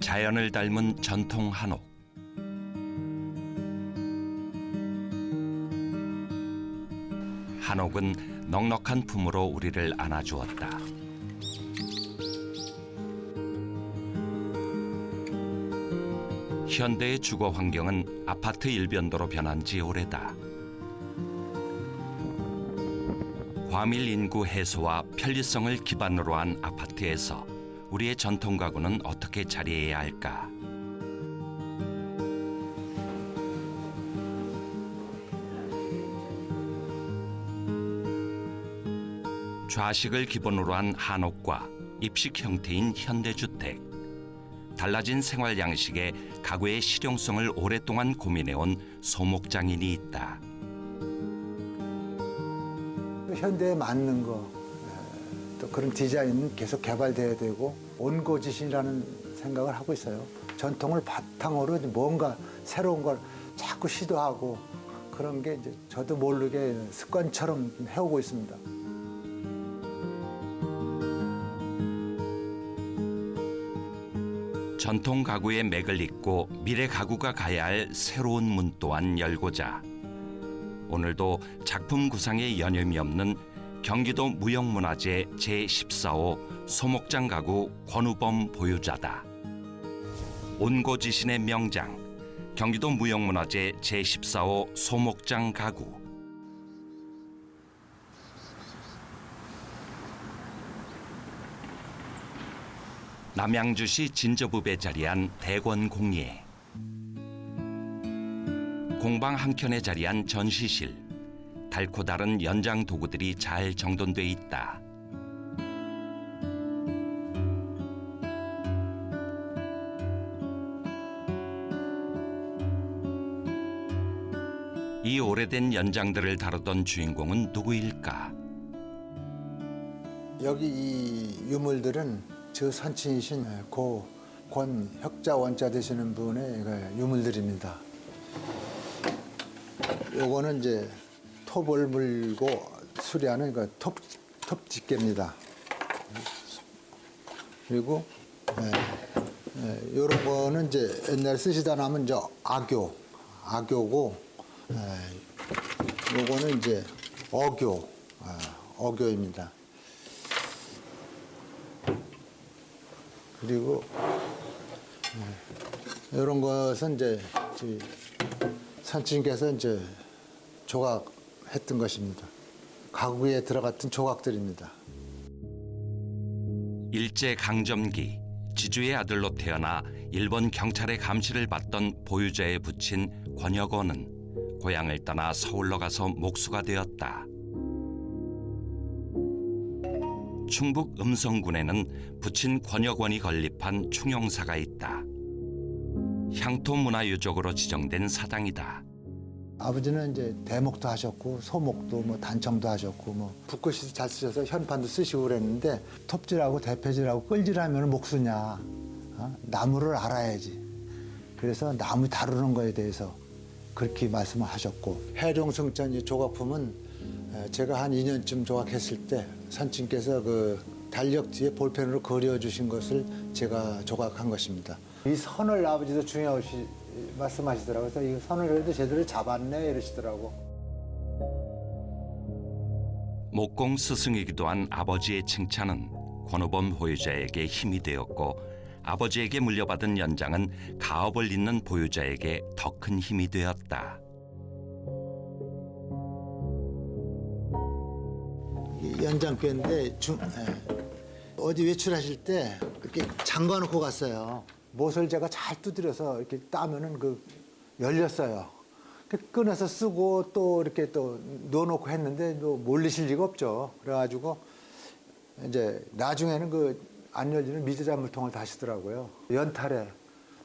자연을 닮은 전통 한옥. 한옥은 넉넉한 품으로 우리를 안아주었다. 현대의 주거 환경은 아파트 일변도로 변한 지 오래다. 과밀 인구 해소와 편리성을 기반으로 한 아파트에서 우리의 전통 가구는 어떻게 자리해야 할까? 좌식을 기본으로 한 한옥과 입식 형태인 현대주택. 달라진 생활 양식에 가구의 실용성을 오랫동안 고민해온 소목장인이 있다. 현대에 맞는 거, 또 그런 디자인은 계속 개발돼야 되고 온고지신이라는 생각을 하고 있어요. 전통을 바탕으로 뭔가 새로운 걸 자꾸 시도하고 그런 게 이제 저도 모르게 습관처럼 해오고 있습니다. 전통 가구의 맥을 잇고 미래 가구가 가야 할 새로운 문 또한 열고자 오늘도 작품 구상에 여념이 없는 경기도 무형문화재 제14호 소목장 가구 권우범 보유자다. 온고지신의 명장 경기도 무형문화재 제14호 소목장 가구. 남양주시 진저읍에 자리한 대권공예. 공방 한켠에 자리한 전시실. 달고 다른 연장 도구들이 잘 정돈돼 있다. 이 오래된 연장들을 다루던 주인공은 누구일까? 여기 이 유물들은 저 선친이신 고 권혁자 원자 되시는 분의 유물들입니다. 요거는 이제 톱을 물고 수리하는 그 톱집게입니다. 그리고 요런 거는 이제 옛날에 쓰시다 남은 저 악교고 요거는 이제 어교입니다. 그리고 이런 것은 이제 선친께서 이제 조각했던 것입니다. 가구에 들어갔던 조각들입니다. 일제 강점기 지주의 아들로 태어나 일본 경찰의 감시를 받던 보유자의 부친 권혁원은 고향을 떠나 서울로 가서 목수가 되었다. 충북 음성군에는 부친 권혁원이 건립한 충용사가 있다. 향토문화유적으로 지정된 사당이다. 아버지는 이제 대목도 하셨고 소목도 뭐 단청도 하셨고 뭐 붓글씨도 잘 쓰셔서 현판도 쓰시고 그랬는데 톱질하고 대패질하고 끌질하면 목수냐, 나무를 알아야지. 그래서 나무 다루는 거에 대해서 그렇게 말씀을 하셨고 해룡승천 이 조각품은 제가 한 2년쯤 조각했을 때 선친께서 그 달력 뒤에 볼펜으로 그려주신 것을 제가 조각한 것입니다. 이 선을 아버지도 중요시 말씀하시더라고요. 그래서 이 선을 그래도 제대로 잡았네 이러시더라고. 목공 스승이기도 한 아버지의 칭찬은 권우범 보유자에게 힘이 되었고 아버지에게 물려받은 연장은 가업을 잇는 보유자에게 더 큰 힘이 되었다. 연장뼈인데 어디 외출하실 때 이렇게 잠가놓고 갔어요. 못을 제가 잘 두드려서 이렇게 따면은 열렸어요. 꺼내서 쓰고 또 이렇게 또 넣어놓고 했는데 또 몰리실 리가 없죠. 그래가지고 이제 나중에는 안 열리는 미제자물통을 다시더라고요. 연탈에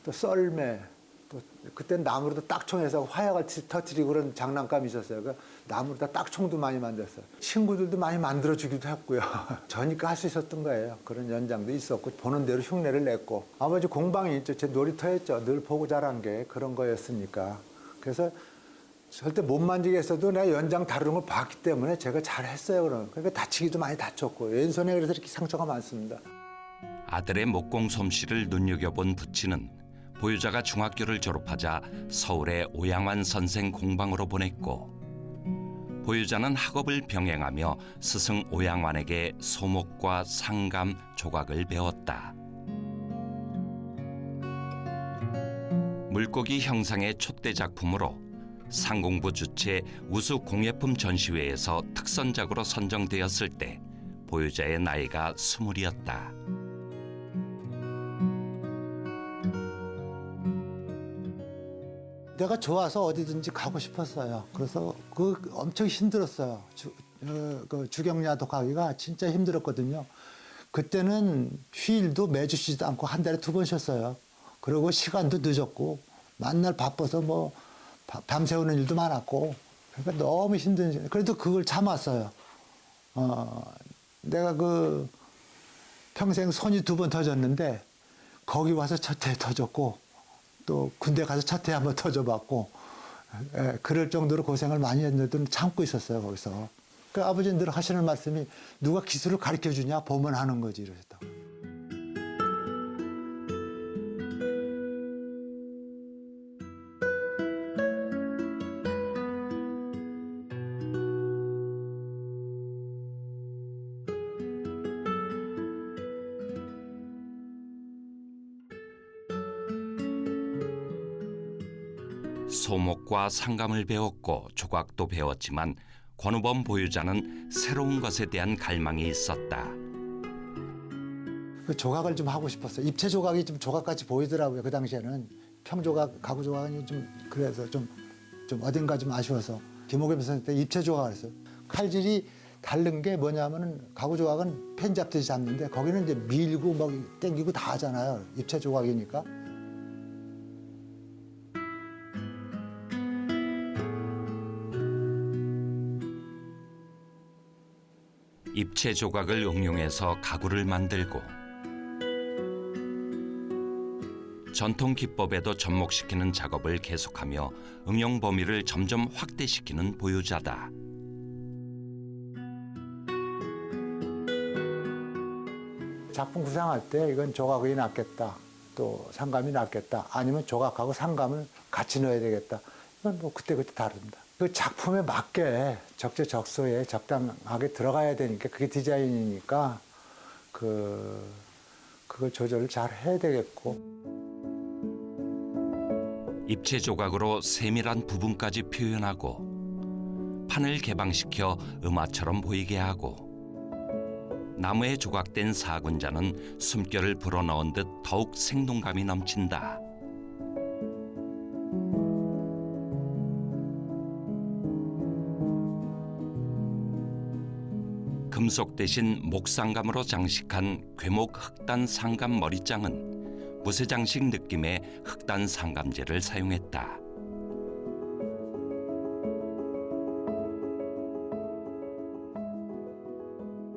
또 썰매 또 그때는 나무로도 딱총해서 화약을 터뜨리고 그런 장난감이 있었어요. 그 나무로다 딱총도 많이 만들었어요. 친구들도 많이 만들어주기도 했고요. 저니까 할 수 있었던 거예요. 그런 연장도 있었고 보는 대로 흉내를 냈고 아버지 공방이 있죠. 제 놀이터였죠. 늘 보고 자란 게 그런 거였으니까. 그래서 절대 못 만지게 했어도 내가 연장 다루는 걸 봤기 때문에 제가 잘했어요. 그러니까 다치기도 많이 다쳤고 왼손에 그래서 이렇게 상처가 많습니다. 아들의 목공 솜씨를 눈여겨본 부친은 보유자가 중학교를 졸업하자 서울의 오양환 선생 공방으로 보냈고 보유자는 학업을 병행하며 스승 오양환에게 소목과 상감, 조각을 배웠다. 물고기 형상의 촛대 작품으로 상공부 주최 우수 공예품 전시회에서 특선작으로 선정되었을 때 보유자의 나이가 20이었다. 내가 좋아서 어디든지 가고 싶었어요. 그래서 엄청 힘들었어요. 그 주경야도 가기가 진짜 힘들었거든요. 그때는 휴일도 매주 쉬지도 않고 한 달에 2번 쉬었어요. 그리고 시간도 늦었고 만날 바빠서 뭐 밤새우는 일도 많았고 그러니까 너무 힘든 시간. 그래도 그걸 참았어요. 내가 그 평생 손이 2번 터졌는데 거기 와서 첫 해 터졌고 또 군대 가서 첫 해 한번 터져봤고 그럴 정도로 고생을 많이 했는데도 참고 있었어요 거기서. 그 아버지는 늘 하시는 말씀이 누가 기술을 가르쳐 주냐 보면 하는 거지 이러셨다고. 소목과 상감을 배웠고 조각도 배웠지만 권우범 보유자는 새로운 것에 대한 갈망이 있었다. 그 조각을 좀 하고 싶었어요. 입체 조각이 좀 조각같이 보이더라고요. 그 당시에는 평조각, 가구 조각이 좀 그래서 좀 어딘가 좀 아쉬워서 김옥겸 선생 때 입체 조각을 했어요. 칼질이 다른 게 뭐냐면은 가구 조각은 펜 잡듯이 잡는데 거기는 이제 밀고 막 당기고 다 하잖아요. 입체 조각이니까. 입체 조각을 응용해서 가구를 만들고 전통 기법에도 접목시키는 작업을 계속하며 응용 범위를 점점 확대시키는 보유자다. 작품 구상할 때 이건 조각이 낫겠다. 또 상감이 낫겠다. 아니면 조각하고 상감을 같이 넣어야 되겠다. 이건 뭐 그때그때 다릅니다. 그 작품에 맞게 적재적소에 적당하게 들어가야 되니까 그게 디자인이니까 그걸 조절을 잘 해야 되겠고. 입체 조각으로 세밀한 부분까지 표현하고 판을 개방시켜 음화처럼 보이게 하고 나무에 조각된 사군자는 숨결을 불어넣은 듯 더욱 생동감이 넘친다. 금속 대신 목상감으로 장식한 괴목 흑단 상감 머리장은 무쇠장식 느낌의 흑단 상감재를 사용했다.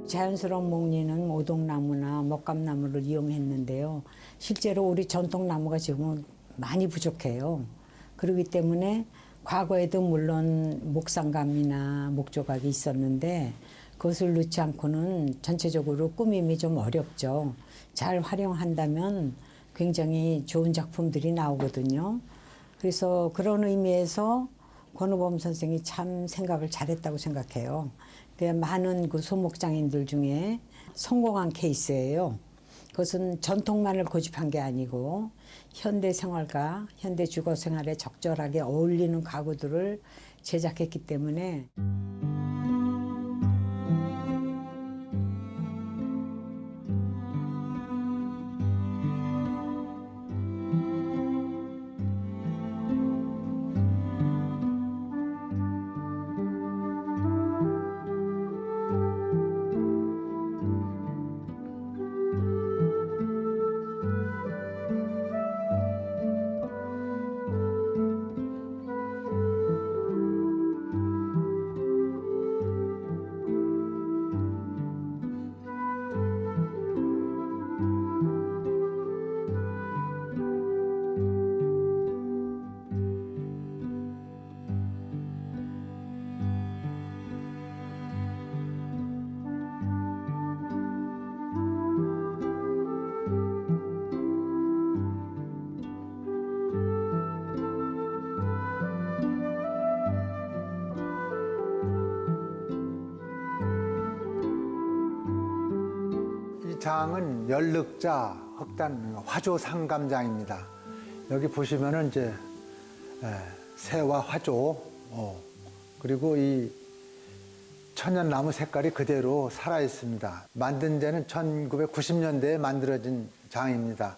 자연스러운 목리는 오동나무나 먹감나무를 이용했는데요. 실제로 우리 전통나무가 지금은 많이 부족해요. 그렇기 때문에 과거에도 물론 목상감이나 목조각이 있었는데 그것을 넣지 않고는 전체적으로 꾸밈이 좀 어렵죠. 잘 활용한다면 굉장히 좋은 작품들이 나오거든요. 그래서 그런 의미에서 권우범 선생이 참 생각을 잘했다고 생각해요. 많은 그 소목장인들 중에 성공한 케이스예요. 그것은 전통만을 고집한 게 아니고 현대 생활과 현대 주거 생활에 적절하게 어울리는 가구들을 제작했기 때문에 장은 연륵자 흑단 화조 상감장입니다. 여기 보시면은 이제 새와 화조, 그리고 이 천연나무 색깔이 그대로 살아 있습니다. 만든 데는 1990년대에 만들어진 장입니다.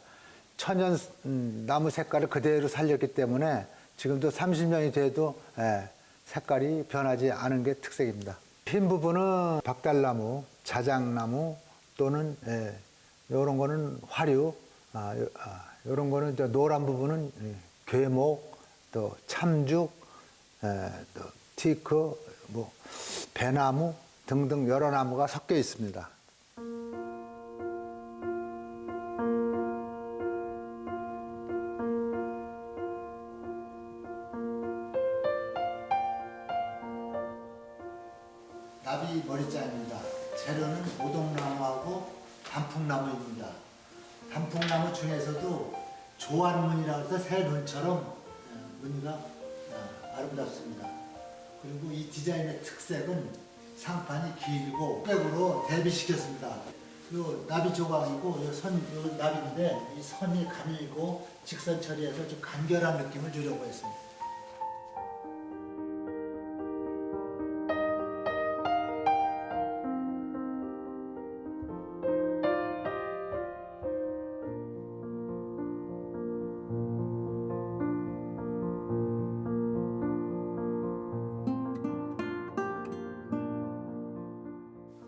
천연나무 색깔을 그대로 살렸기 때문에 지금도 30년이 돼도 색깔이 변하지 않은 게 특색입니다. 흰 부분은 박달나무, 자작나무 또는 이런 거는 화류, 이런 거는 노란 부분은 괴목, 또 참죽, 또 티크, 뭐 배나무 등등 여러 나무가 섞여 있습니다. 나비 머리장입니다. 재료는 오동나무하고 단풍나무입니다. 단풍나무 중에서도 조안문이라고 해서 새 눈처럼 무늬가 아름답습니다. 그리고 이 디자인의 특색은 상판이 길고 백으로 대비시켰습니다. 요 나비 조각이고 요 나비인데 이 선이 가늘고 직선 처리해서 좀 간결한 느낌을 주려고 했습니다.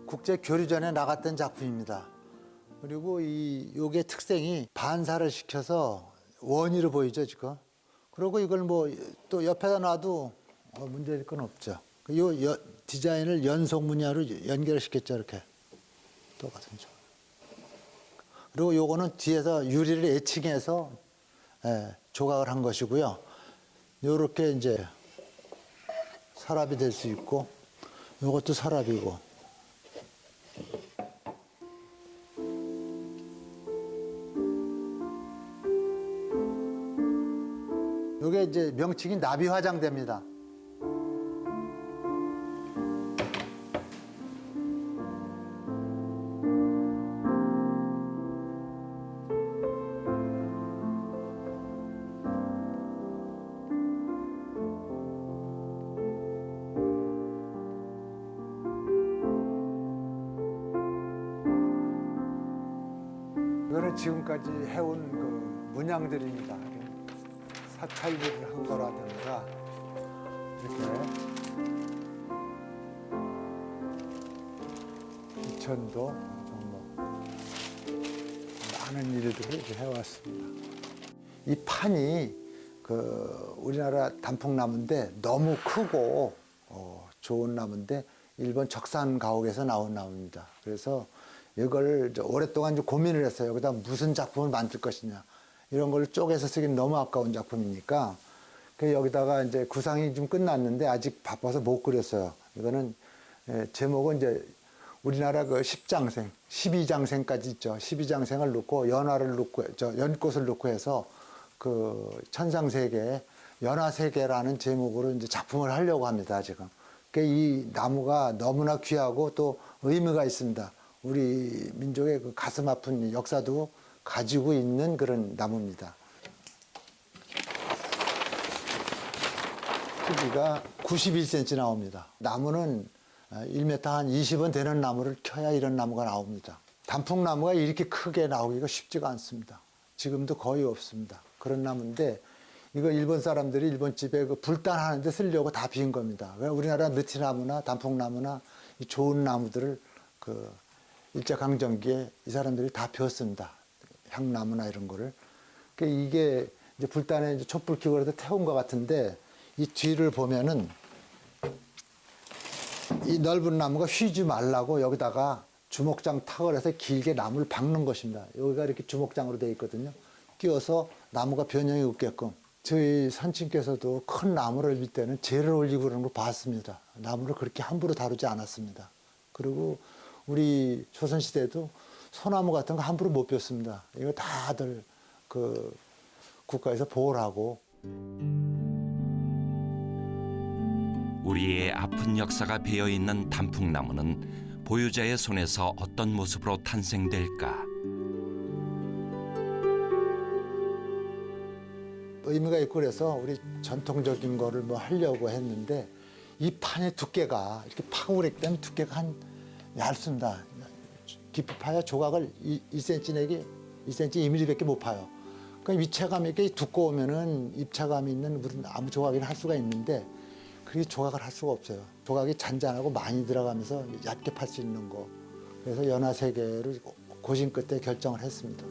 국제 교류전에 나갔던 작품입니다. 그리고 요게 특색이 반사를 시켜서 원위로 보이죠, 지금. 그리고 이걸 뭐 또 옆에다 놔도 문제일 건 없죠. 요 디자인을 연속 무늬로 연결시켰죠, 이렇게. 똑같은 점. 그리고 요거는 뒤에서 유리를 에칭해서 조각을 한 것이고요. 요렇게 이제 서랍이 될 수 있고, 요것도 서랍이고. 이게 이제 명칭이 나비 화장대입니다. 이거는 지금까지 해온 그 문양들입니다. 사찰비를 한 거라든가 이렇게 이천도 종목 많은 일들을 이렇게 해왔습니다. 이 판이 우리나라 단풍나무인데 너무 크고 좋은 나무인데 일본 적산 가옥에서 나온 나무입니다. 그래서 이걸 오랫동안 이제 고민을 했어요. 여기다 무슨 작품을 만들 것이냐. 이런 걸 쪼개서 쓰기는 너무 아까운 작품이니까 여기다가 이제 구상이 좀 끝났는데 아직 바빠서 못 그렸어요. 이거는 제목은 이제 우리나라 그 10장생, 12장생까지 있죠. 12장생을 넣고 연화를 넣고 연꽃을 넣고 해서 그 천상세계, 연화세계라는 제목으로 이제 작품을 하려고 합니다, 지금. 이 나무가 너무나 귀하고 또 의미가 있습니다. 우리 민족의 그 가슴 아픈 역사도 가지고 있는 그런 나무입니다. 크기가 91cm 나옵니다. 나무는 1m 한 20은 되는 나무를 켜야 이런 나무가 나옵니다. 단풍나무가 이렇게 크게 나오기가 쉽지가 않습니다. 지금도 거의 없습니다. 그런 나무인데 이거 일본 사람들이 일본 집에 그 불단 하는데 쓰려고 다 비운 겁니다. 우리나라 느티나무나 단풍나무나 이 좋은 나무들을 그 일제강점기에 이 사람들이 다 비웠습니다. 향나무나 이런 거를. 이게 이제 불단에 이제 촛불 켜고 그래서 태운 것 같은데 이 뒤를 보면은 이 넓은 나무가 휘지 말라고 여기다가 주먹장 탁을 해서 길게 나무를 박는 것입니다. 여기가 이렇게 주먹장으로 되어 있거든요. 끼워서 나무가 변형이 없게끔. 저희 선친께서도 큰 나무를 빌 때는 재를 올리고 그러는 걸 봤습니다. 나무를 그렇게 함부로 다루지 않았습니다. 그리고 우리 조선시대에도 소나무 같은 거 함부로 못 폈습니다. 이거 다들 그 국가에서 보호를 하고. 우리의 아픈 역사가 배어 있는 단풍나무는 보유자의 손에서 어떤 모습으로 탄생될까? 의미가 있고 그래서 우리 전통적인 거를 뭐 하려고 했는데 이 판의 두께가 이렇게 파고 그랬기 때문에 두께가 한 얇습니다. 깊이 파야 조각을 2cm 내기 2cm 2mm밖에 못 파요. 그러니까 입체감이 이렇게 두꺼우면은 입체감이 있는 무슨 아무 조각이나 할 수가 있는데 그게 조각을 할 수가 없어요. 조각이 잔잔하고 많이 들어가면서 얇게 팔 수 있는 거. 그래서 연화 세 개를 고심 끝에 결정을 했습니다.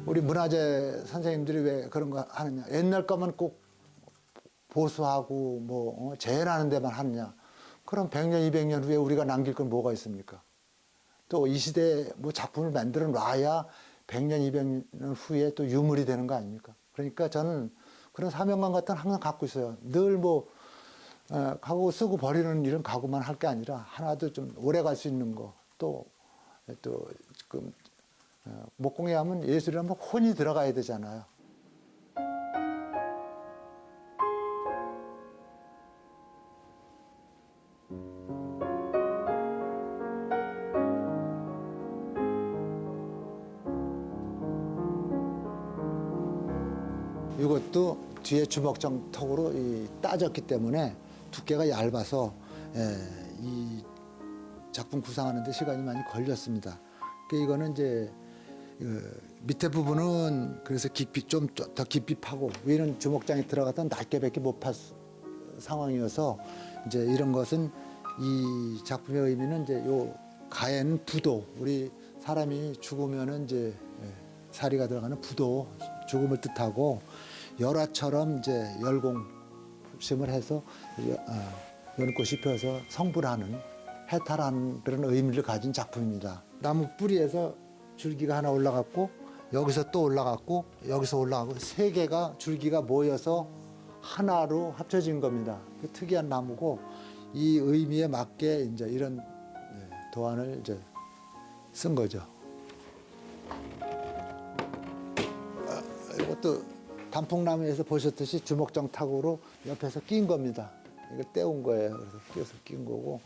우리 문화재 선생님들이 왜 그런 거 하느냐. 옛날 거만 꼭 보수하고 뭐 재현하는 데만 하느냐. 그럼 100년, 200년 후에 우리가 남길 건 뭐가 있습니까? 또 이 시대에 뭐 작품을 만들어 놔야 100년, 200년 후에 또 유물이 되는 거 아닙니까? 그러니까 저는 그런 사명감 같은 건 항상 갖고 있어요. 늘 뭐 가구 쓰고 버리는 이런 가구만 할 게 아니라 하나도 좀 오래 갈 수 있는 거. 또 지금 목공에 하면 예술이라면 혼이 들어가야 되잖아요. 이것도 뒤에 주먹장 턱으로 따졌기 때문에 두께가 얇아서 이 작품 구상하는 데 시간이 많이 걸렸습니다. 그러니까 이거는 이제 밑에 부분은 그래서 깊이 좀 더 깊이 파고 위는 주먹장이 들어가서 낮게밖에 못 판 상황이어서 이제 이런 것은 이 작품의 의미는 이제 요 가에는 부도, 우리 사람이 죽으면은 이제 사리가 들어가는 부도, 죽음을 뜻하고 열화처럼 이제 열공심을 해서 연꽃이 펴서 성불하는 해탈하는 그런 의미를 가진 작품입니다. 나무 뿌리에서 줄기가 하나 올라갔고 여기서 또 올라갔고 여기서 올라가고 세 개가 줄기가 모여서 하나로 합쳐진 겁니다. 특이한 나무고 이 의미에 맞게 이제 이런 도안을 이제 쓴 거죠. 이것도 단풍나무에서 보셨듯이 주먹장 탁으로 옆에서 낀 겁니다. 이걸 떼온 거예요. 그래서 끼워서 낀 거고.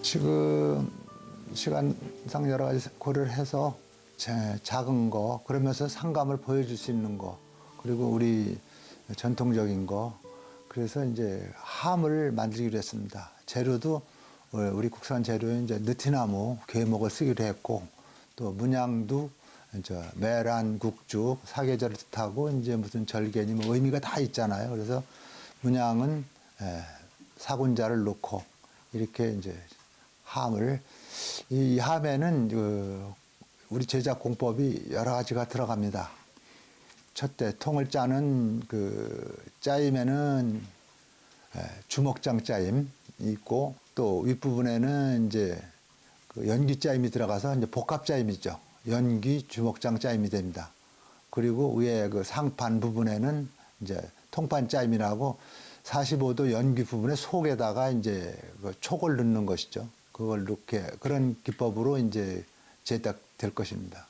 지금 시간상 여러 가지 고려를 해서 작은 거, 그러면서 상감을 보여줄 수 있는 거, 그리고 우리 전통적인 거, 그래서 이제 함을 만들기로 했습니다. 재료도 우리 국산 재료인 이제 느티나무, 괴목을 쓰기로 했고, 또 문양도 이제 메란, 국죽, 사계절을 뜻하고 이제 무슨 절개니 뭐 의미가 다 있잖아요. 그래서 문양은 사군자를 놓고 이렇게 이제 함을, 이 함에는 우리 제작 공법이 여러 가지가 들어갑니다. 첫째, 통을 짜는 짜임에는 주먹장 짜임이 있고, 또 윗부분에는 이제 연기 짜임이 들어가서 이제 복합 짜임이죠. 연기 주먹장 짜임이 됩니다. 그리고 위에 상판 부분에는 이제 통판 짜임이라고 45도 연기 부분의 속에다가 이제 촉을 넣는 것이죠. 그걸 이렇게 그런 기법으로 이제 제작될 것입니다.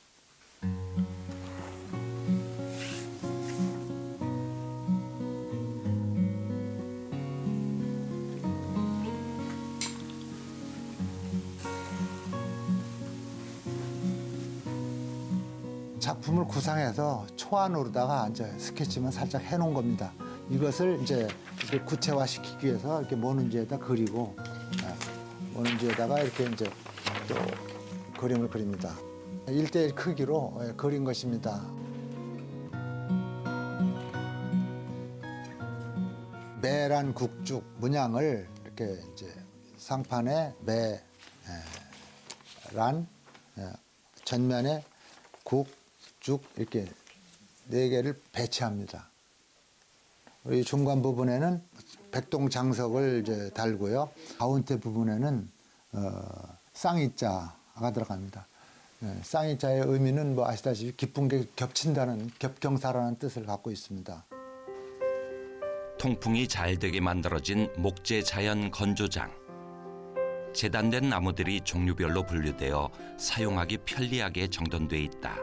작품을 구상해서 초안으로다가 이제 스케치만 살짝 해놓은 겁니다. 이것을 이제 이렇게 구체화시키기 위해서 이렇게 모눈지에다 그리고 모눈지에다가 이렇게 이제 또 그림을 그립니다. 1대1 크기로 그린 것입니다. 매란 국죽 문양을 이렇게 이제 상판에 매란 전면에 국, 죽 이렇게 4개를 배치합니다. 이 중간 부분에는 백동장석을 이제 달고요. 가운데 부분에는 쌍이자가 들어갑니다. 쌍이자의 의미는 뭐 아시다시피 기쁜 게 겹친다는 겹경사라는 뜻을 갖고 있습니다. 통풍이 잘 되게 만들어진 목재 자연 건조장. 재단된 나무들이 종류별로 분류되어 사용하기 편리하게 정돈돼 있다.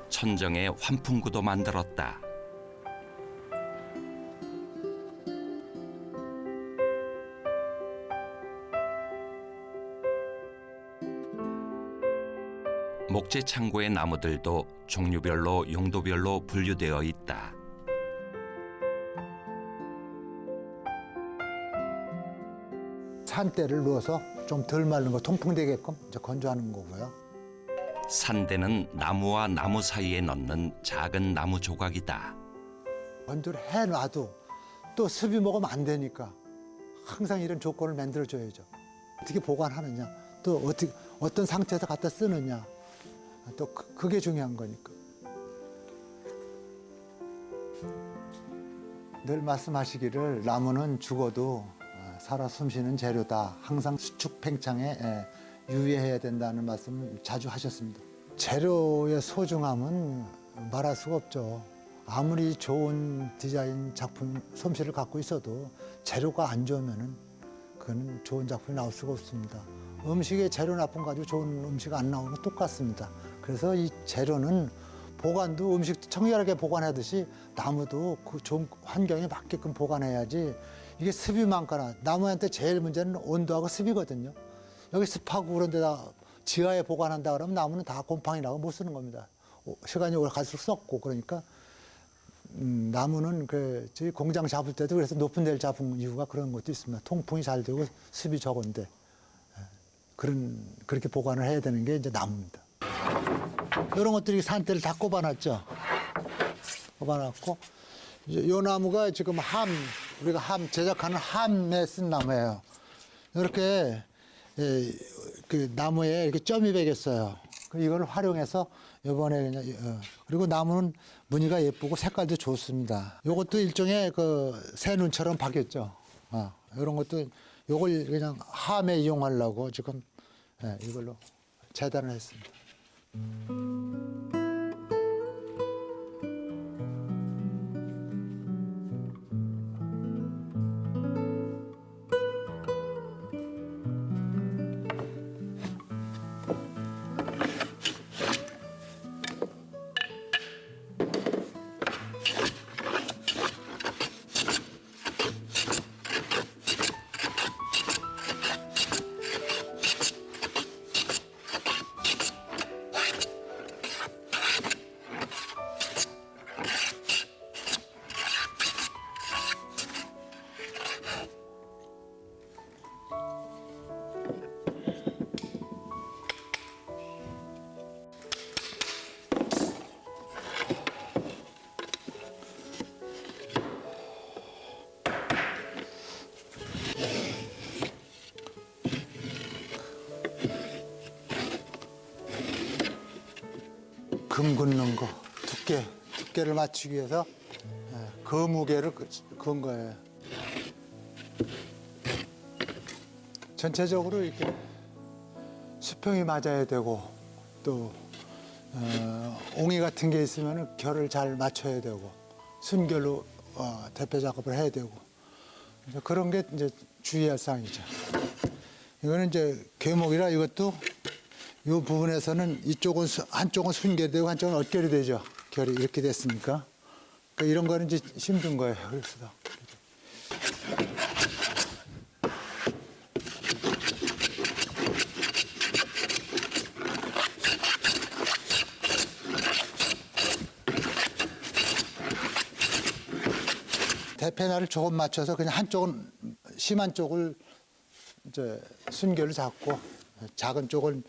천정에 환풍구도 만들었다. 목재 창고의 나무들도 종류별로 용도별로 분류되어 있다. 산대를 넣어서 좀 덜 마른 거 통풍되게끔 이제 건조하는 거고요. 산대는 나무와 나무 사이에 넣는 작은 나무 조각이다. 건조를 해놔도 또 습이 먹으면 안 되니까 항상 이런 조건을 만들어줘야죠. 어떻게 보관하느냐, 또 어떤 상태에서 갖다 쓰느냐, 또 그게 중요한 거니까. 늘 말씀하시기를 나무는 죽어도 살아 숨쉬는 재료다. 항상 수축 팽창에 유의해야 된다는 말씀을 자주 하셨습니다. 재료의 소중함은 말할 수가 없죠. 아무리 좋은 디자인 작품 솜씨를 갖고 있어도 재료가 안 좋으면은 그건 좋은 작품이 나올 수가 없습니다. 음식의 재료 나쁨 가지고 좋은 음식 안 나오는 건 똑같습니다. 그래서 이 재료는 보관도 음식도 청결하게 보관하듯이 나무도 그 좋은 환경에 맞게끔 보관해야지. 이게 습이 많거나 나무한테 제일 문제는 온도하고 습이거든요. 여기 습하고 그런 데다 지하에 보관한다 그러면 나무는 다 곰팡이 나고 못 쓰는 겁니다. 시간이 오래 갈수록 썩고. 그러니까 나무는 저희 공장 잡을 때도 그래서 높은 데를 잡은 이유가 그런 것도 있습니다. 통풍이 잘 되고 습이 적은데 그렇게 보관을 해야 되는 게 이제 나무입니다. 이런 것들이 산대를 다 꼽아놨죠. 꼽아놨고 이 나무가 지금 우리가 제작하는 함에 쓴 나무예요. 이렇게 그 나무에 이렇게 점이 배겼어요. 이걸 활용해서 이번에 그냥 그리고 나무는 무늬가 예쁘고 색깔도 좋습니다. 이것도 일종의 새 눈처럼 바뀌었죠. 이런 것도 이걸 그냥 함에 이용하려고 지금 이걸로 재단을 했습니다. 금 긋는 거, 두께를 맞추기 위해서 거무게를 그은 거예요. 전체적으로 이렇게 수평이 맞아야 되고 또 옹이 같은 게 있으면 결을 잘 맞춰야 되고 순결로 대패 작업을 해야 되고 그런 게 이제 주의할 사항이죠. 이거는 이제 궤목이라 이것도 이 부분에서는 한쪽은 순결되고 한쪽은 얼결이 되죠. 결이 이렇게 됐으니까. 그러니까 이런 거는 이제 힘든 거예요. 그래서. 대패날을 조금 맞춰서 그냥 한쪽은 심한 쪽을 이제 순결을 잡고 작은 쪽은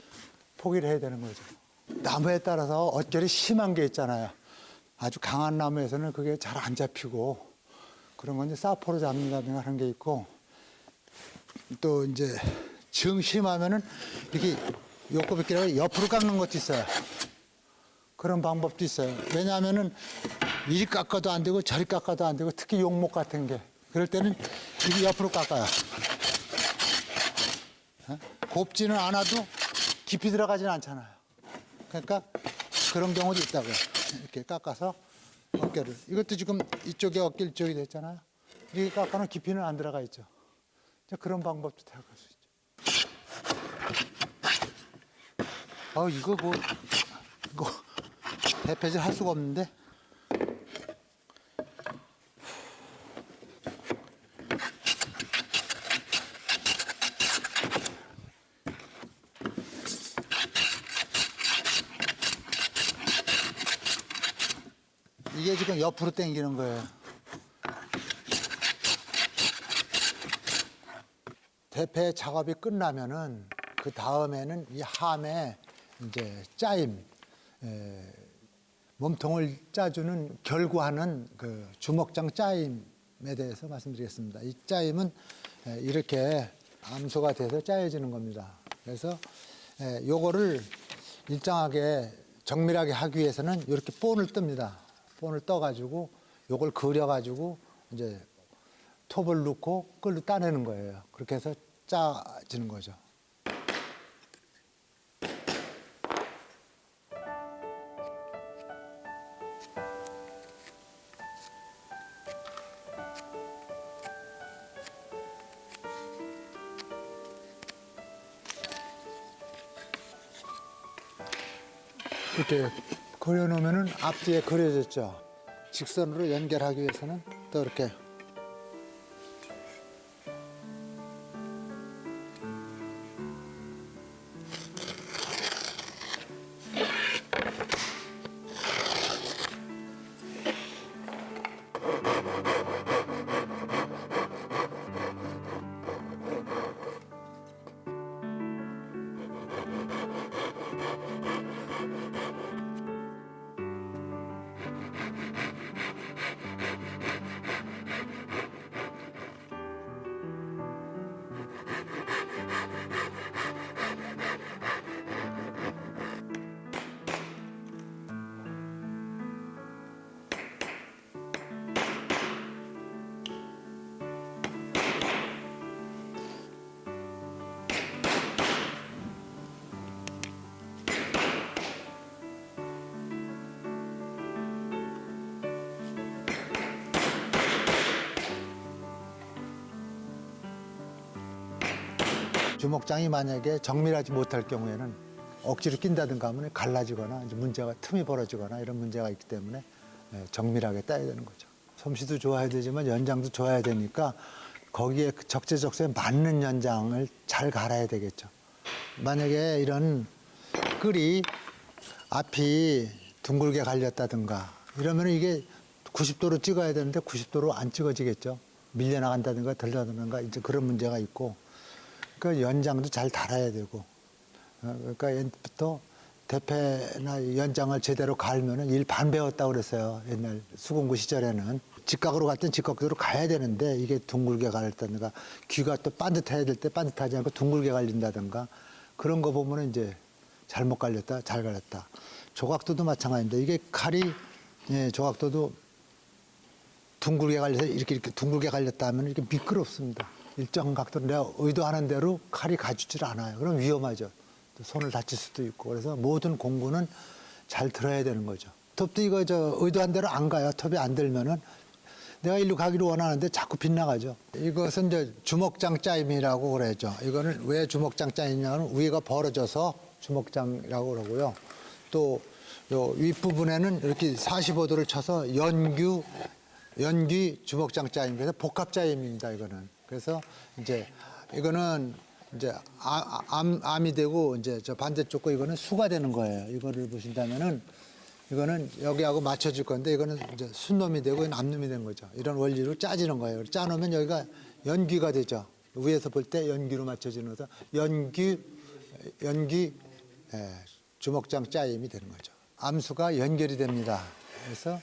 포기를 해야 되는 거죠. 나무에 따라서 얼결이 심한 게 있잖아요. 아주 강한 나무에서는 그게 잘 안 잡히고 그런 건 이제 사포로 잡는다든가 하는 게 있고 또 이제 정 심하면은 이렇게 요거밖에 옆으로 깎는 것도 있어요. 그런 방법도 있어요. 왜냐하면은 이리 깎아도 안 되고 저리 깎아도 안 되고 특히 용목 같은 게 그럴 때는 이게 옆으로 깎아요. 곱지는 않아도 깊이 들어가지는 않잖아요. 그러니까 그런 경우도 있다고요. 이렇게 깎아서 어깨를. 이것도 지금 이쪽에 어깨 이쪽이 됐잖아요. 이렇게 깎아는 깊이는 안 들어가 있죠. 그런 방법도 생각할 수 있죠. 이거 대패질 할 수가 없는데. 이게 지금 옆으로 당기는 거예요. 대패 작업이 끝나면은 그 다음에는 이 함에 이제 짜임, 몸통을 짜주는 결구하는 그 주먹장 짜임에 대해서 말씀드리겠습니다. 이 짜임은 이렇게 암소가 돼서 짜여지는 겁니다. 그래서 요거를 일정하게 정밀하게 하기 위해서는 이렇게 본을 뜹니다. 본을 떠가지고 요걸 그려가지고 이제 톱을 넣고 끌로 따내는 거예요. 그렇게 해서 짜지는 거죠. 이렇게 그려놓으면은 앞뒤에 그려졌죠. 직선으로 연결하기 위해서는 또 이렇게 주먹장이 만약에 정밀하지 못할 경우에는 억지로 낀다든가 하면 갈라지거나 이제 문제가 틈이 벌어지거나 이런 문제가 있기 때문에 정밀하게 따야 되는 거죠. 솜씨도 좋아야 되지만 연장도 좋아야 되니까 거기에 적재적소에 맞는 연장을 잘 갈아야 되겠죠. 만약에 이런 끌이 앞이 둥글게 갈렸다든가 이러면 이게 90도로 찍어야 되는데 90도로 안 찍어지겠죠. 밀려나간다든가 들려다든가 이제 그런 문제가 있고 그 연장도 잘 달아야 되고 그러니까 옛부터 대패나 연장을 제대로 갈면은 일 반 배웠다고 그랬어요. 옛날 수공구 시절에는 직각으로 갈 땐 직각으로 가야 되는데 이게 둥글게 갈렸다든가 귀가 또 반듯해야 될 때 반듯하지 않고 둥글게 갈린다든가 그런 거 보면은 이제 잘못 갈렸다, 잘 갈렸다. 조각도도 마찬가지인데 이게 칼이 조각도도 둥글게 갈려서 이렇게 둥글게 갈렸다 하면 이렇게 미끄럽습니다. 일정 각도로 내가 의도하는 대로 칼이 가주질 않아요. 그럼 위험하죠. 또 손을 다칠 수도 있고. 그래서 모든 공구는 잘 들어야 되는 거죠. 톱도 이거 의도한 대로 안 가요. 톱이 안 들면은 내가 일로 가기로 원하는데 자꾸 빗나가죠. 이것은 이제 주먹장 짜임이라고 그러죠. 이거는 왜 주먹장 짜임이냐면 위가 벌어져서 주먹장이라고 그러고요. 또 요 윗부분에는 이렇게 45도를 쳐서 연귀 주먹장 짜임. 그래서 복합 짜임입니다. 이거는. 그래서 이제 이거는 이제 암이 되고 이제 저 반대쪽 거 이거는 수가 되는 거예요. 이거를 보신다면은 이거는 여기하고 맞춰줄 건데 이거는 이제 순놈이 되고 이건 앞놈이 된 거죠. 이런 원리로 짜지는 거예요. 짜놓으면 여기가 연귀가 되죠. 위에서 볼 때 연귀로 맞춰지는 거죠. 연귀 주먹장 짜임이 되는 거죠. 암수가 연결이 됩니다. 그래서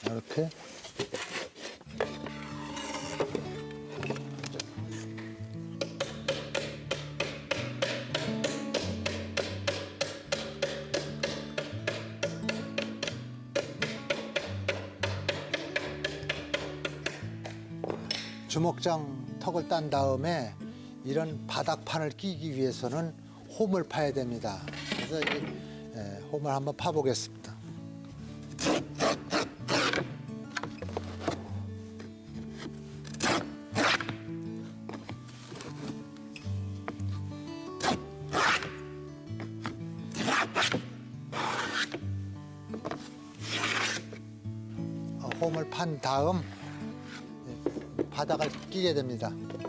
이렇게 주먹장 턱을 딴 다음에 이런 바닥판을 끼기 위해서는 홈을 파야 됩니다. 그래서 이 홈을 한번 파보겠습니다. 홈을 판 다음 바닥을 끼게 됩니다. 이렇게.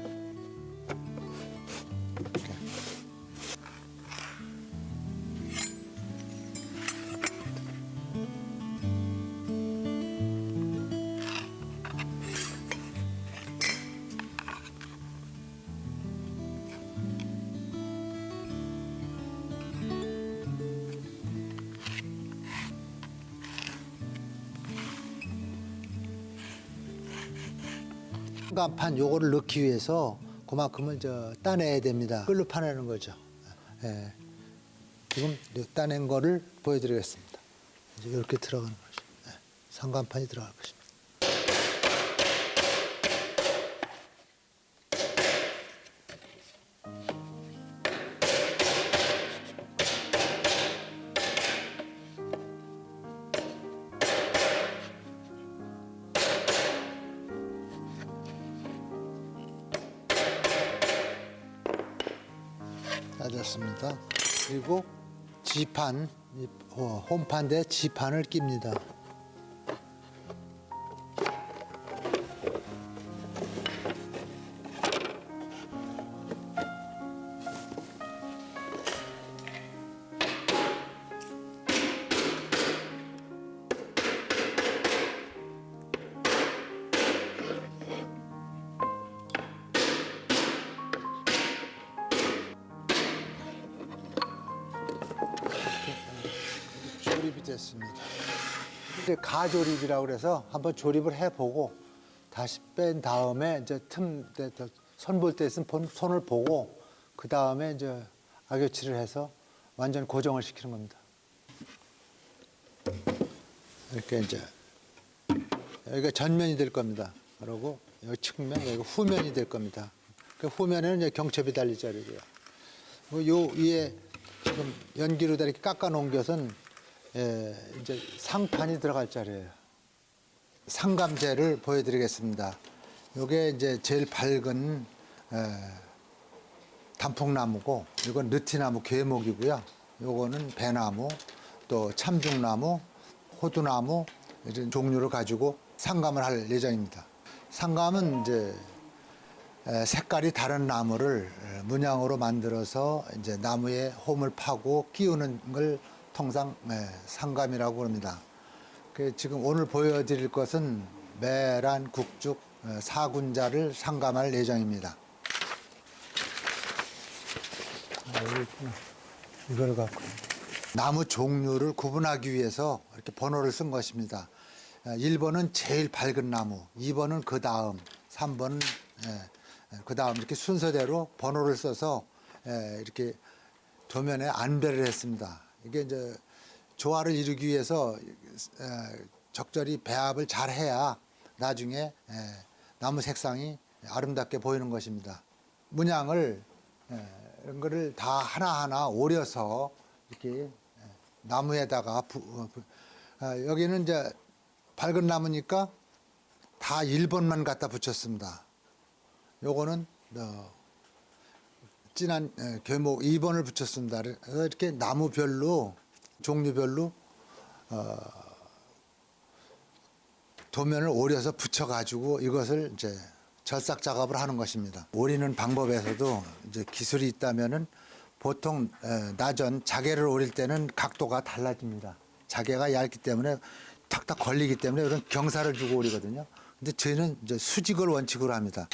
간판 요거를 넣기 위해서 그만큼을 따내야 됩니다. 끌로 파내는 거죠. 예. 지금 따낸 거를 보여드리겠습니다. 이제 이렇게 들어가는 거죠. 예. 상간판이 들어갈 것입니다. 짜졌습니다. 그리고 지판, 홈판대 지판을 낍니다. 조립이 됐습니다. 이제 가조립이라고 그래서 한번 조립을 해보고 다시 뺀 다음에 이제 틈 손 볼 때 있으면 손을 보고 그 다음에 이제 악교치를 해서 완전 고정을 시키는 겁니다. 이렇게 이제 여기가 전면이 될 겁니다. 그리고 여기 측면, 여기 후면이 될 겁니다. 그 후면에는 이제 경첩이 달릴 자리고요. 요 위에 지금 연기로 이렇게 깎아 놓은 것은 이제 상판이 들어갈 자리예요. 상감재를 보여드리겠습니다. 요게 이제 제일 밝은 단풍나무고, 이건 느티나무 계목이고요. 요거는 배나무, 또 참중나무, 호두나무 이런 종류를 가지고 상감을 할 예정입니다. 상감은 이제 색깔이 다른 나무를 문양으로 만들어서 이제 나무에 홈을 파고 끼우는 걸 통상 상감이라고 합니다. 지금 오늘 보여드릴 것은 매란, 국죽, 사군자를 상감할 예정입니다. 이걸 갖고 나무 종류를 구분하기 위해서 이렇게 번호를 쓴 것입니다. 1번은 제일 밝은 나무, 2번은 그 다음, 3번은 그 다음 이렇게 순서대로 번호를 써서 이렇게 도면에 안배를 했습니다. 이게 이제 조화를 이루기 위해서 적절히 배합을 잘 해야 나중에 나무 색상이 아름답게 보이는 것입니다. 문양을 이런 거를 다 하나하나 오려서 이렇게 나무에다가 여기는 이제 밝은 나무니까 다 1번만 갖다 붙였습니다. 요거는 진한 계목 2번을 붙였습니다. 그래서 이렇게 나무별로 종류별로 도면을 오려서 붙여가지고 이것을 이제 절삭 작업을 하는 것입니다. 오리는 방법에서도 이제 기술이 있다면은 보통 나전 자개를 오릴 때는 각도가 달라집니다. 자개가 얇기 때문에 탁탁 걸리기 때문에 이런 경사를 주고 오리거든요. 근데 저희는 이제 수직을 원칙으로 합니다.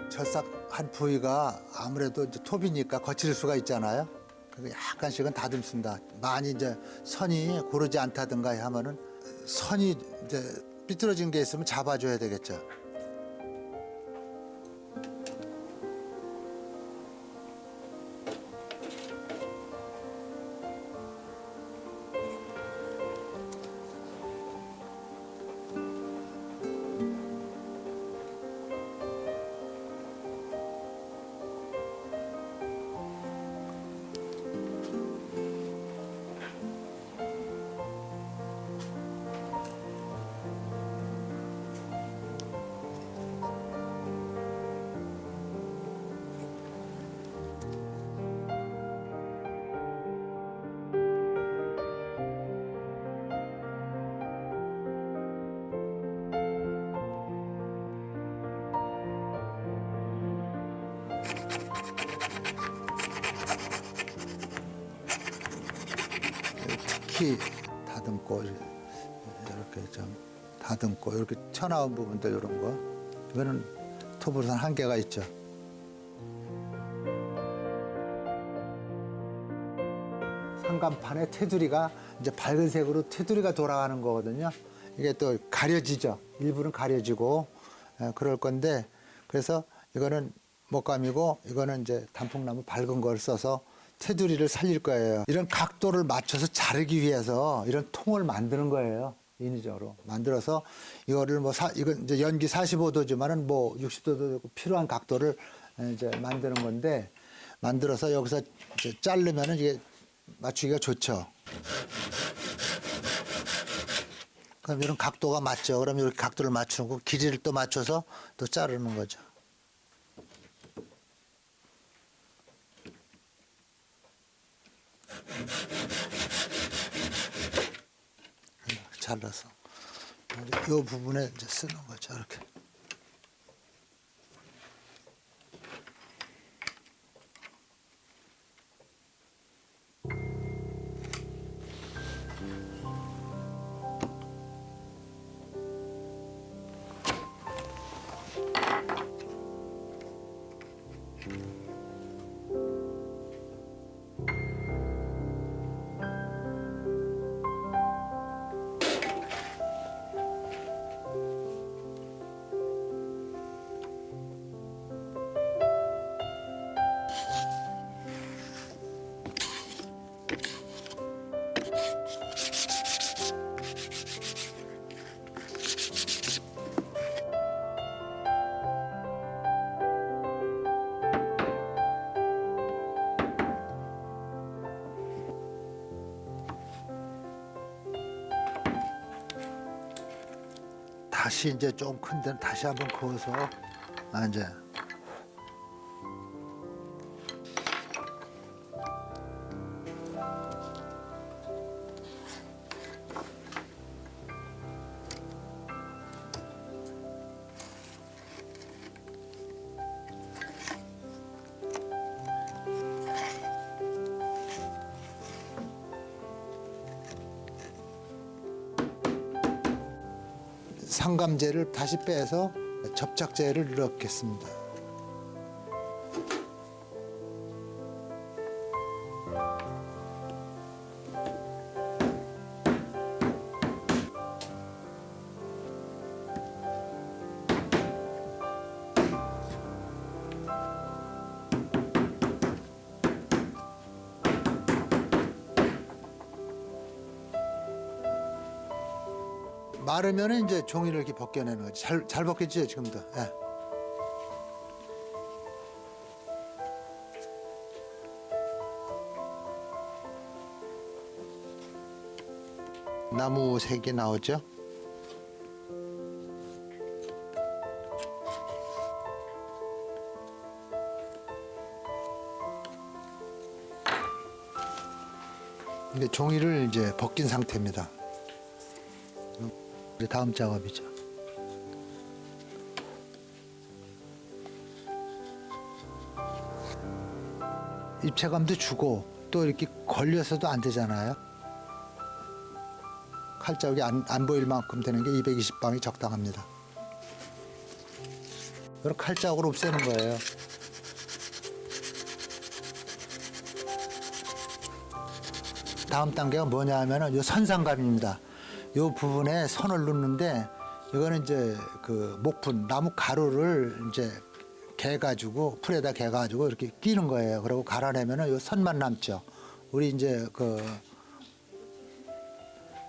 절삭 한 부위가 아무래도 이제 톱이니까 거칠 수가 있잖아요. 그래서 약간씩은 다듬습니다. 많이 이제 선이 고르지 않다든가 하면은 선이 이제 삐뚤어진 게 있으면 잡아줘야 되겠죠. 특히 다듬고 이렇게 좀 다듬고 이렇게 튀어나온 부분들 이런 거 이거는 톱으로는 한계가 있죠. 상간판에 테두리가 이제 밝은 색으로 테두리가 돌아가는 거거든요. 이게 또 가려지죠. 일부는 가려지고 그럴 건데 그래서 이거는 목감이고 이거는 이제 단풍나무 밝은 걸 써서 테두리를 살릴 거예요. 이런 각도를 맞춰서 자르기 위해서 이런 통을 만드는 거예요. 인위적으로 만들어서 이거를 뭐 이건 이제 연기 45도지만은 뭐 60도도 되고 필요한 각도를 이제 만드는 건데 만들어서 여기서 이제 자르면은 이게 맞추기가 좋죠. 그럼 이런 각도가 맞죠. 그럼 이렇게 각도를 맞추는 거 길이를 또 맞춰서 또 자르는 거죠. 잘라서 이 부분에 이제 쓰는 거죠. 이렇게. 다시 이제 좀 큰 데는 다시 한번 그어서 이제 상감재를 다시 빼서 접착제를 넣겠습니다. 마르면 이제 종이를 이렇게 벗겨내는 거지. 잘 벗겼죠 지금도. 예. 나무 색이 나오죠. 근데 종이를 이제 벗긴 상태입니다. 이제 다음 작업이죠. 입체감도 주고 또 이렇게 걸려서도 안 되잖아요. 칼자국이 안 보일 만큼 되는 게 220방이 적당합니다. 이런 칼자국을 없애는 거예요. 다음 단계가 뭐냐 하면은 요 선상감입니다. 요 부분에 선을 넣는데 이거는 이제 그 목분 나무 가루를 이제 개가지고 풀에다 개가지고 이렇게 끼는 거예요. 그리고 갈아내면은 요 선만 남죠. 우리 이제 그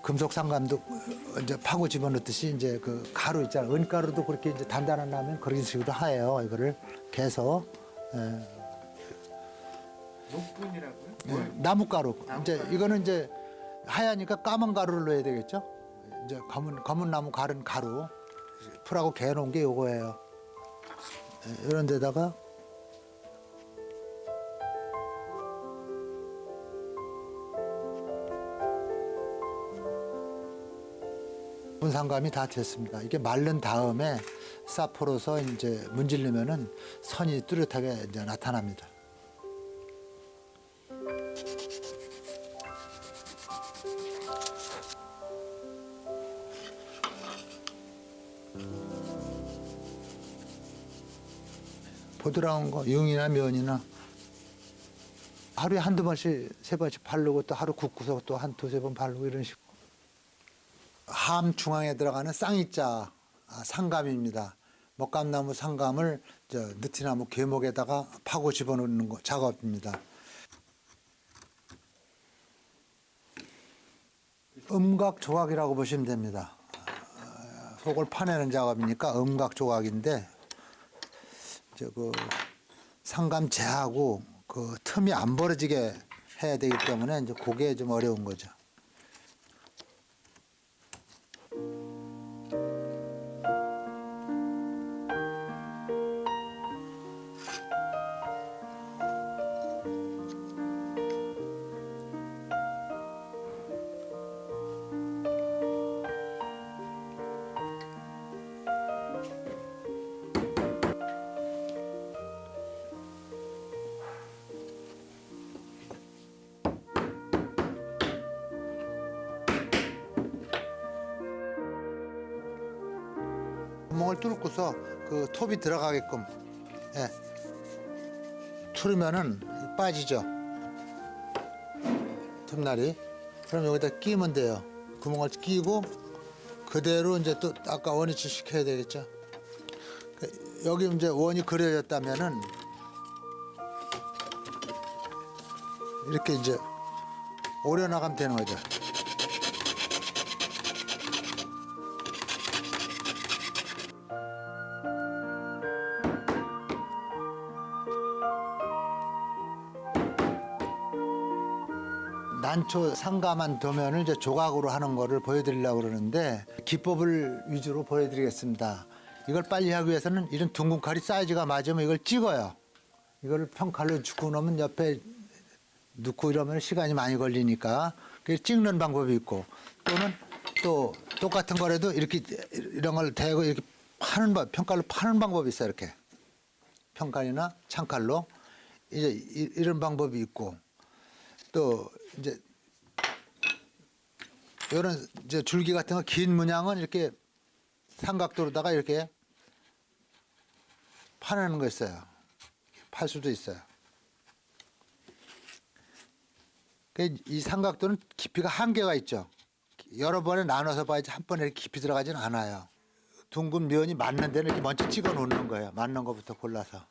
금속 상감도 이제 파고 집어넣듯이 이제 그 가루 있잖아요. 은가루도 그렇게 이제 단단한 라면 그런 식으로 하예요. 이거를 개서 목분이라고요? 나무가루. 이제 이거는 이제 하얘니까 까만 가루를 넣어야 되겠죠. 이제 검은 나무 가른 가루 풀하고 개 놓은 게 요거예요. 이런 데다가 분상감이 다 됐습니다. 이게 마른 다음에 사포로서 이제 문지르면은 선이 뚜렷하게 이제 나타납니다. 보드라운 거, 융이나 면이나 하루에 한두 번씩, 세 번씩 바르고 또 하루 굽고서 또 한 두세 번 바르고 이런 식으로. 함 중앙에 들어가는 쌍이자 상감입니다. 먹감나무 상감을 느티나무 계목에다가 파고 집어넣는 거, 작업입니다. 음각 조각이라고 보시면 됩니다. 속을 파내는 작업이니까 음각 조각인데 그 상감 재하고 그 틈이 안 벌어지게 해야 되기 때문에 이제 그게 좀 어려운 거죠. 구멍을 뚫고서 그 톱이 들어가게끔 틀으면은 빠지죠. 톱날이. 그럼 여기다 끼면 돼요. 구멍을 끼고 그대로 이제 또 아까 원위치 시켜야 되겠죠. 여기 이제 원이 그려졌다면은 이렇게 이제 오려 나가면 되는 거죠. 난초 상감한 도면을 이제 조각으로 하는 거를 보여드리려고 그러는데 기법을 위주로 보여드리겠습니다. 이걸 빨리 하기 위해서는 이런 둥근 칼이 사이즈가 맞으면 이걸 찍어요. 이걸 평칼로 주고 놓으면 옆에 넣고 이러면 시간이 많이 걸리니까 그 찍는 방법이 있고 또는 또 똑같은 거라도 이렇게 이런 걸 대고 이렇게 파는 법, 평칼로 파는 방법이 있어요. 이렇게 평칼이나 창칼로 이제 이런 방법이 있고 또 이제 이런 이제 줄기 같은 거 긴 문양은 이렇게 삼각도로다가 이렇게 파내는 거 있어요. 팔 수도 있어요. 이 삼각도는 깊이가 한계가 있죠. 여러 번에 나눠서 봐야지 한 번에 이렇게 깊이 들어가지는 않아요. 둥근 면이 맞는 데는 이렇게 먼저 찍어 놓는 거예요. 맞는 것부터 골라서.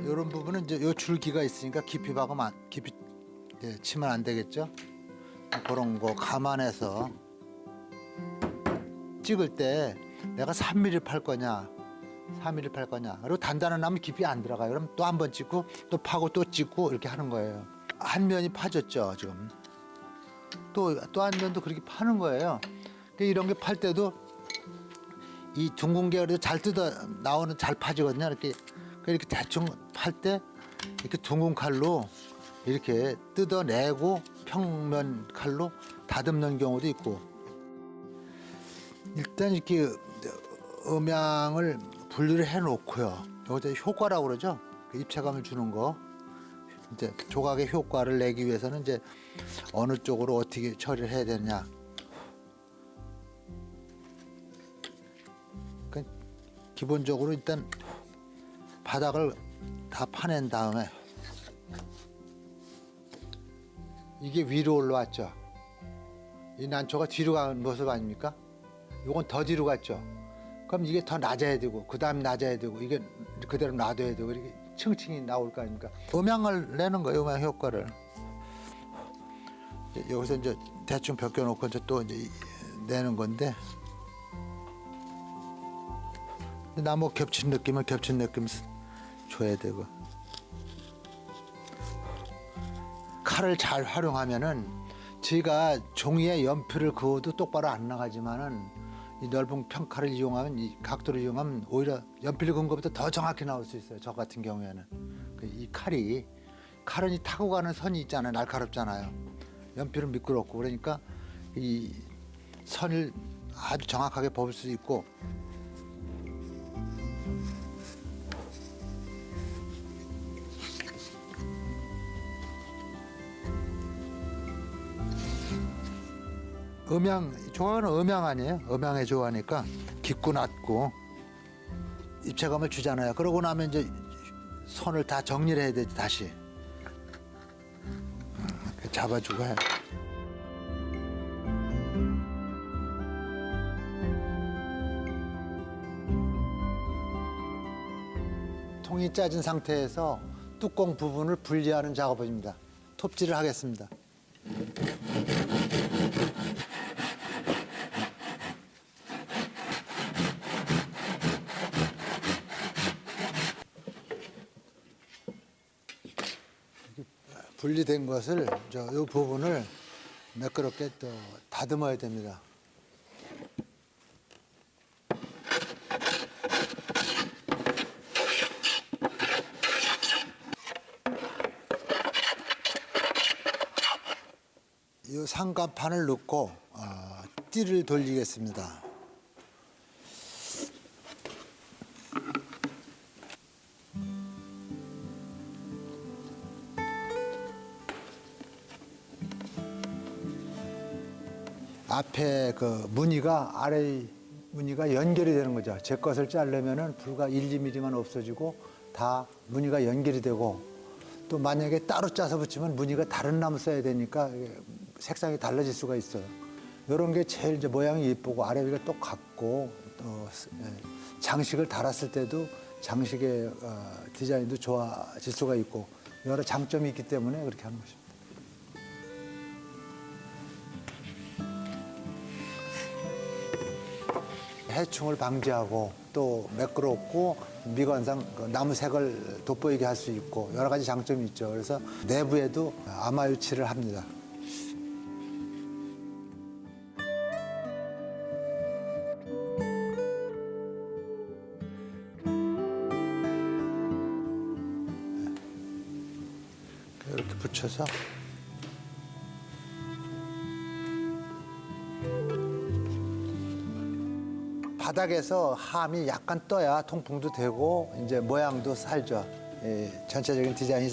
이런 부분은 이제 요 줄기가 있으니까 깊이 박으면 깊이 치면 안 되겠죠. 그런 거 감안해서 찍을 때 내가 3mm 팔 거냐 4mm 팔 거냐 그리고 단단한 나무 깊이 안 들어가요. 그럼 또 한 번 찍고 또 파고 또 찍고 이렇게 하는 거예요. 한 면이 파졌죠 지금. 또 한 면도 그렇게 파는 거예요. 이런 게 팔 때도 이 둥근 게 그래도 잘 뜯어 나오는 잘 파지거든요. 이렇게 대충 팔 때 이렇게 둥근 칼로 이렇게 뜯어내고 평면 칼로 다듬는 경우도 있고. 일단 이렇게 음양을 분리를 해놓고요. 여기다 효과라고 그러죠. 그 입체감을 주는 거. 이제 조각의 효과를 내기 위해서는 이제 어느 쪽으로 어떻게 처리를 해야 되느냐. 그러니까 기본적으로 일단 바닥을 다 파낸 다음에 이게 위로 올라왔죠. 이 난초가 뒤로 간 모습 아닙니까? 이건 더 뒤로 갔죠. 그럼 이게 더 낮아야 되고 그 다음 낮아야 되고 이게 그대로 놔둬야 되고 이렇게 층층이 나올 거 아닙니까? 음양을 내는 거예요. 음양 효과를. 여기서 이제 대충 벗겨놓고 이제 또 이제 내는 건데 나무 겹친 느낌은 겹친 느낌 줘야 되고 칼을 잘 활용하면은 저희가 종이에 연필을 그어도 똑바로 안 나가지만은 이 넓은 평칼을 이용하면 이 각도를 이용하면 오히려 연필을 그은 것보다 더 정확히 나올 수 있어요. 저 같은 경우에는 이 칼은 이 타고 가는 선이 있잖아요. 날카롭잖아요. 연필은 미끄럽고 그러니까 이 선을 아주 정확하게 뽑을 수 있고 좋아하는 음양 아니에요? 음양에 좋아하니까 깊고 낮고 입체감을 주잖아요. 그러고 나면 이제 선을 다 정리를 해야 되지 다시 잡아주고 해. 통이 짜진 상태에서 뚜껑 부분을 분리하는 작업입니다. 톱질을 하겠습니다. 분리된 것을 이 부분을 매끄럽게 또 다듬어야 됩니다. 이 상간판을 넣고 띠를 돌리겠습니다. 앞에 그 무늬가 아래 무늬가 연결이 되는 거죠. 제 것을 자르면은 불과 1, 2mm만 없어지고 다 무늬가 연결이 되고 또 만약에 따로 짜서 붙이면 무늬가 다른 나무 써야 되니까 색상이 달라질 수가 있어요. 이런 게 제일 이제 모양이 예쁘고 아래 위가 똑같고 또 장식을 달았을 때도 장식의 디자인도 좋아질 수가 있고 여러 장점이 있기 때문에 그렇게 하는 것입니다. 해충을 방지하고 또 매끄럽고 미관상 나무 색을 돋보이게 할 수 있고 여러 가지 장점이 있죠. 그래서 내부에도 아마유치를 합니다. 이렇게 붙여서 바닥에서 함이 약간 떠야 통풍도 되고 이제 모양도 살죠. 전체적인 디자인이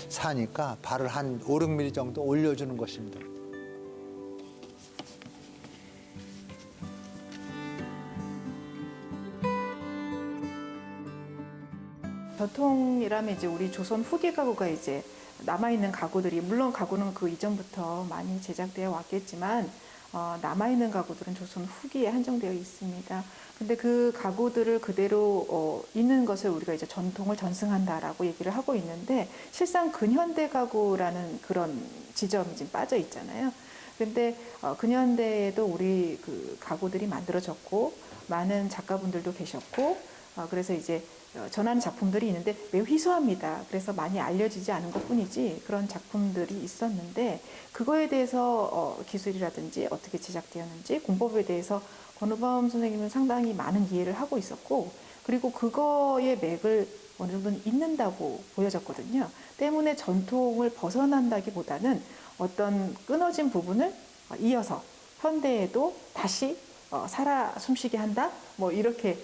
사니까 발을 한 5, 6mm 정도 올려주는 것입니다. 전통이라면 이제 우리 조선 후기 가구가 이제 남아있는 가구들이 물론 가구는 그 이전부터 많이 제작되어 왔겠지만 남아있는 가구들은 조선 후기에 한정되어 있습니다. 근데 그 가구들을 그대로 있는 것을 우리가 이제 전통을 전승한다라고 얘기를 하고 있는데 실상 근현대 가구라는 그런 지점이 지금 빠져 있잖아요. 근데 근현대에도 우리 그 가구들이 만들어졌고 많은 작가분들도 계셨고 그래서 이제 전하는 작품들이 있는데 매우 희소합니다. 그래서 많이 알려지지 않은 것뿐이지 그런 작품들이 있었는데 그거에 대해서 기술이라든지 어떻게 제작되었는지 공법에 대해서 권우범 선생님은 상당히 많은 이해를 하고 있었고 그리고 그거의 맥을 어느 정도는 잇는다고 보여졌거든요. 때문에 전통을 벗어난다기보다는 어떤 끊어진 부분을 이어서 현대에도 다시 살아 숨쉬게 한다? 뭐 이렇게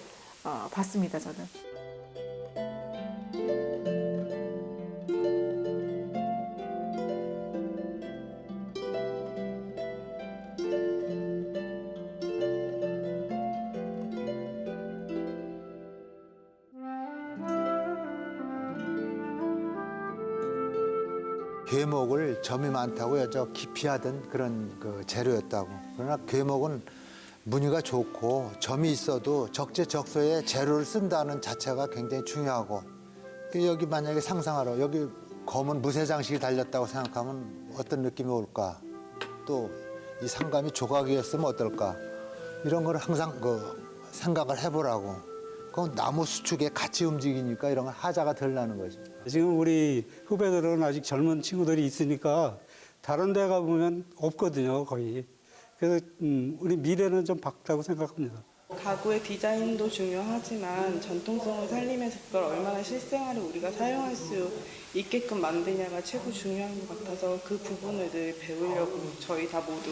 봤습니다, 저는. 괴목을 점이 많다고 여저 기피하던 그런 그 재료였다고. 그러나 괴목은 무늬가 좋고 점이 있어도 적재적소에 재료를 쓴다는 자체가 굉장히 중요하고, 여기 만약에 상상하러 여기 검은 무쇠 장식이 달렸다고 생각하면 어떤 느낌이 올까? 또 이 상감이 조각이었으면 어떨까? 이런 걸 항상 생각을 해보라고. 그건 나무 수축에 같이 움직이니까 이런 건 하자가 덜 나는 거지. 지금 우리 후배들은 아직 젊은 친구들이 있으니까 다른 데 가보면 없거든요, 거의. 그래서 우리 미래는 좀 밝다고 생각합니다. 가구의 디자인도 중요하지만 전통성을 살리면서 그걸 얼마나 실생활에 우리가 사용할 수 있게끔 만드냐가 최고 중요한 것 같아서 그 부분을 늘 배우려고 저희 다 모두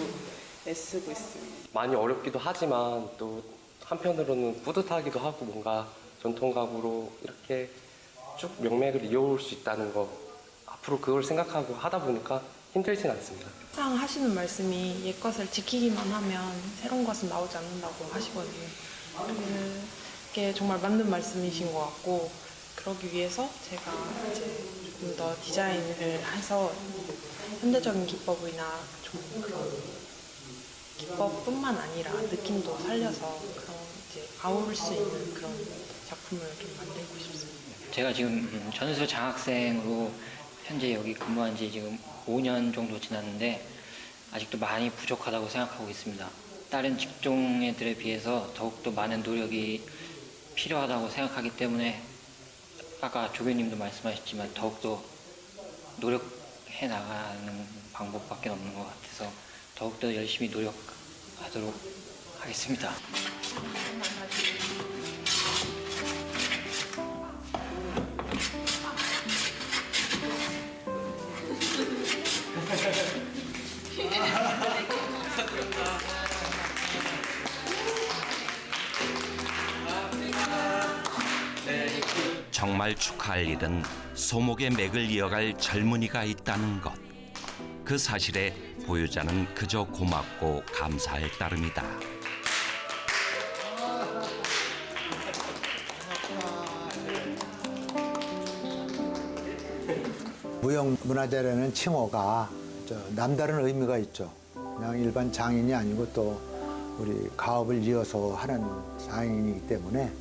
애쓰고 있습니다. 많이 어렵기도 하지만 또 한편으로는 뿌듯하기도 하고, 뭔가 전통 가구로 이렇게 쭉 명맥을 이어올 수 있다는 거, 앞으로 그걸 생각하고 하다 보니까 힘들진 않습니다. 항상 하시는 말씀이 옛것을 지키기만 하면 새로운 것은 나오지 않는다고 하시거든요. 그게 정말 맞는 말씀이신 것 같고, 그러기 위해서 제가 이제 조금 더 디자인을 해서 현대적인 기법이나 좀 그런 기법뿐만 아니라 느낌도 살려서 그런 이제 아우를 수 있는 그런 작품을 좀 만들고 싶습니다. 제가 지금 전수 장학생으로 현재 여기 근무한 지 지금 5년 정도 지났는데 아직도 많이 부족하다고 생각하고 있습니다. 다른 직종애들에 비해서 더욱더 많은 노력이 필요하다고 생각하기 때문에 아까 조교님도 말씀하셨지만 더욱더 노력해 나가는 방법밖에 없는 것 같아서 더욱더 열심히 노력하도록 하겠습니다. 정말 축하할 일은 소목의 맥을 이어갈 젊은이가 있다는 것. 그 사실에 보유자는 그저 고맙고 감사할 따름이다. 무형문화재라는 칭호가 남다른 의미가 있죠. 그냥 일반 장인이 아니고 또 우리 가업을 이어서 하는 장인이기 때문에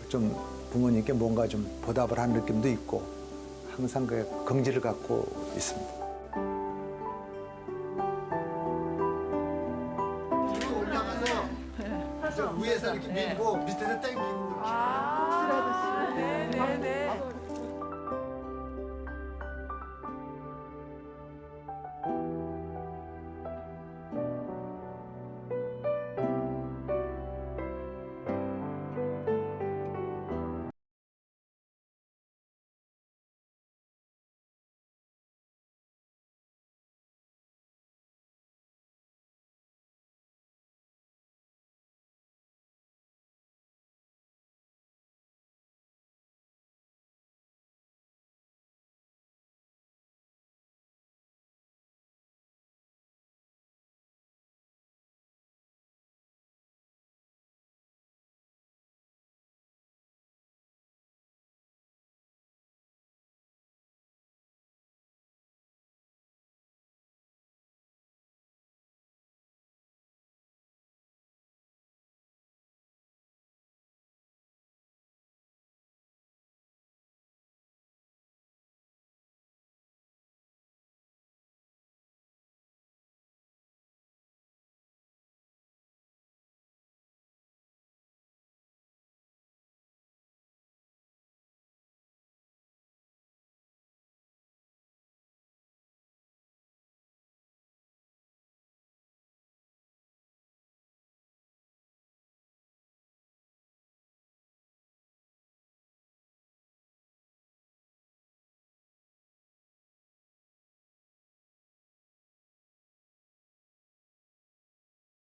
좀 부모님께 뭔가 좀 보답을 한 느낌도 있고 항상 그 긍지를 갖고 있습니다.